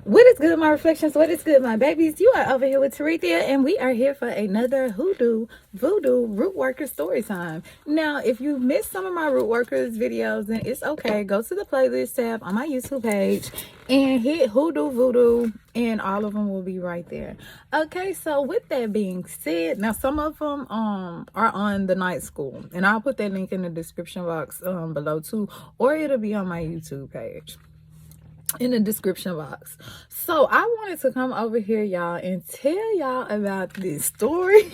What is good, my reflections? What is good, my babies? You are over here with Terethia, and we are here for another voodoo root worker story time. Now, if you missed some of my root workers videos, then it's okay. Go to the playlist tab on my YouTube page and hit voodoo, and all of them will be right there. Okay, so with that being said, now some of them are on the night school, and I'll put that link in the description box below too, or it'll be on my YouTube page in the description box. So I wanted to come over here, y'all, and tell y'all about this story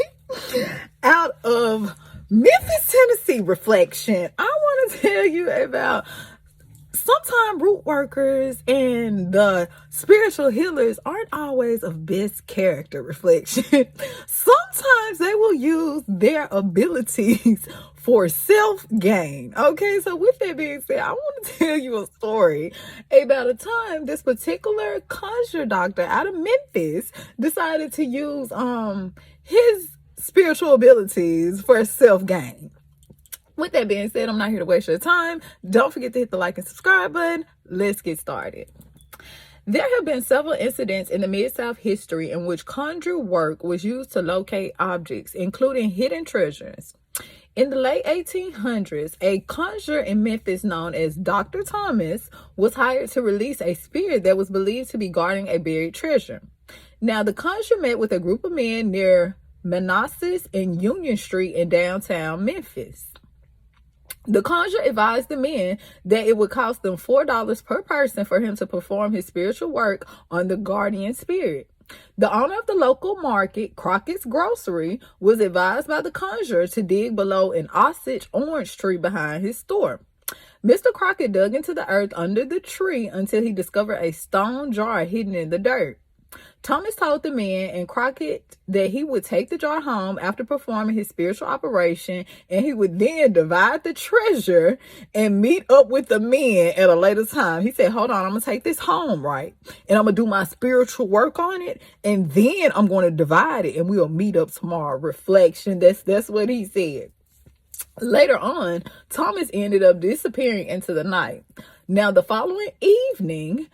out of Memphis, Tennessee reflection. I want to tell you about sometimes root workers and the spiritual healers aren't always of best character reflection. Sometimes they will use their abilities for self-gain. Okay, so with that being said, I want to tell you a story about a time this particular conjure doctor out of Memphis decided to use his spiritual abilities for self-gain. With that being said, I'm not here to waste your time. Don't forget to hit the like and subscribe button. Let's get started. There have been several incidents in the Mid-South history in which conjure work was used to locate objects, including hidden treasures. In the late 1800s, a conjurer in Memphis known as Dr. Thomas was hired to release a spirit that was believed to be guarding a buried treasure. Now, the conjurer met with a group of men near Manassas and Union Street in downtown Memphis. The conjurer advised the men that it would cost them $4 per person for him to perform his spiritual work on the guardian spirit. The owner of the local market, Crockett's Grocery, was advised by the conjurer to dig below an Osage orange tree behind his store. Mr. Crockett dug into the earth under the tree until he discovered a stone jar hidden in the dirt. Thomas told the man and Crockett that he would take the jar home after performing his spiritual operation, and he would then divide the treasure and meet up with the men at a later time. He said, hold on, I'm going to take this home, right? And I'm going to do my spiritual work on it, and then I'm going to divide it, and we'll meet up tomorrow. Reflection, that's what he said. Later on, Thomas ended up disappearing into the night. Now, the following evening,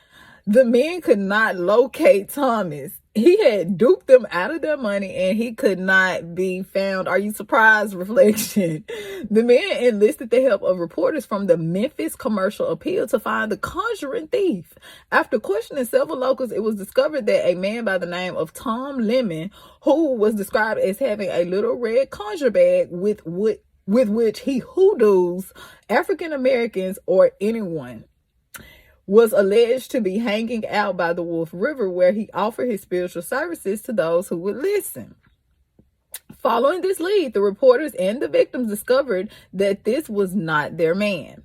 the men could not locate Thomas. He had duped them out of their money and he could not be found. Are you surprised? Reflection. The men enlisted the help of reporters from the Memphis Commercial Appeal to find the conjuring thief. After questioning several locals, it was discovered that a man by the name of Tom Lemon, who was described as having a little red conjure bag with which he hoodoos African Americans or anyone, was alleged to be hanging out by the Wolf River, where he offered his spiritual services to those who would listen. Following this lead, the reporters and the victims discovered that this was not their man.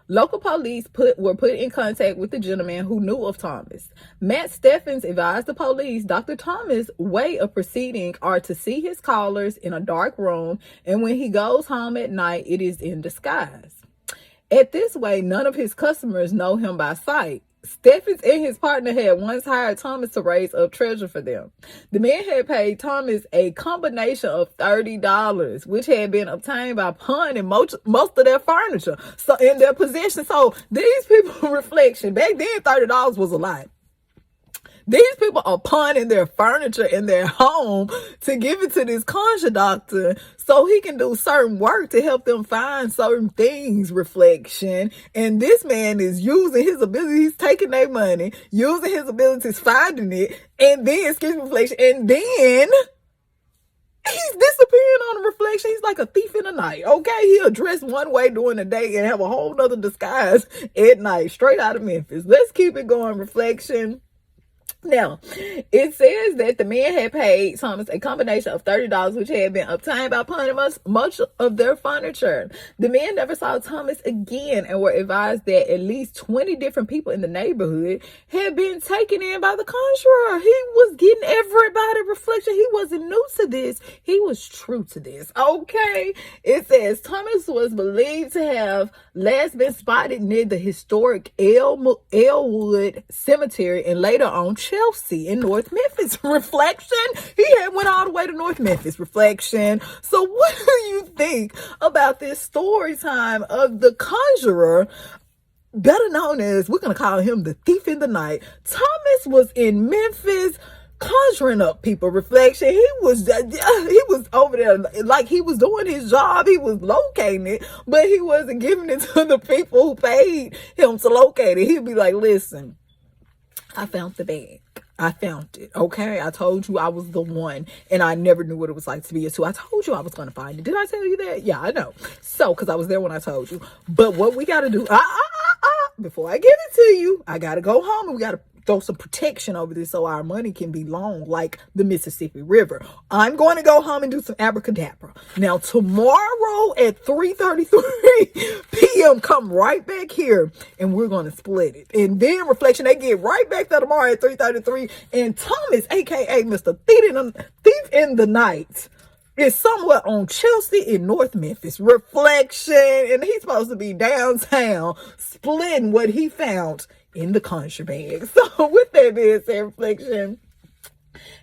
Local police were put in contact with the gentleman who knew of Thomas. Matt Steffens advised the police Dr. Thomas' way of proceeding are to see his callers in a dark room, and when he goes home at night, it is in disguise. At this way, none of his customers know him by sight. Steffens and his partner had once hired Thomas to raise up treasure for them. The men had paid Thomas a combination of $30, which had been obtained by pawning most of their furniture in their possession. So these people, reflection, back then $30 was a lot. These people are pawning their furniture in their home to give it to this conjure doctor so he can do certain work to help them find certain things, reflection. And this man is using his abilities, taking their money, using his abilities, finding it, and then, reflection, and then he's disappearing on a reflection. He's like a thief in the night, okay? He'll dress one way during the day and have a whole nother disguise at night, straight out of Memphis. Let's keep it going, reflection. Now, it says that the men had paid Thomas a combination of $30, which had been obtained by pawning much of their furniture. The men never saw Thomas again and were advised that at least 20 different people in the neighborhood had been taken in by the conjurer. He was getting everybody, reflection. He wasn't new to this. He was true to this. Okay. It says Thomas was believed to have last been spotted near the historic Elwood Cemetery and later on Chelsea in North Memphis. Reflection. He had went all the way to North Memphis. Reflection. So what do you think about this story time of the conjurer better known as, we're going to call him the thief in the night. Thomas was in Memphis conjuring up people. Reflection, he was over there like he was doing his job. He was locating it, but he wasn't giving it to the people who paid him to locate it. He'd be like, listen, I found the bag. I found it. Okay. I told you I was the one, and I never knew what it was like to be a two. I told you I was going to find it. Did I tell you that? Yeah, I know. So, cause I was there when I told you, but what we got to do, before I give it to you, I got to go home and we got to throw some protection over this so our money can be long like the Mississippi River. I'm going to go home and do some abracadabra. Now, tomorrow at 3:33 p.m., come right back here and we're going to split it. And then Reflection, they get right back there tomorrow at 3:33. And Thomas, aka Mr. Thief in the Night, is somewhere on Chelsea in North Memphis. Reflection. And he's supposed to be downtown splitting what he found in the conjure bag. So with that being said, Reflection,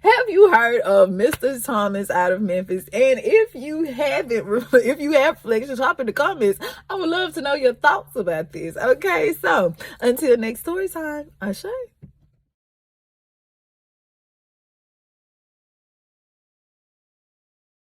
have you heard of Mr. Thomas out of Memphis? And if you haven't, if you have Reflections, hop in the comments. I would love to know your thoughts about this. Okay, so until next story time, Ashay.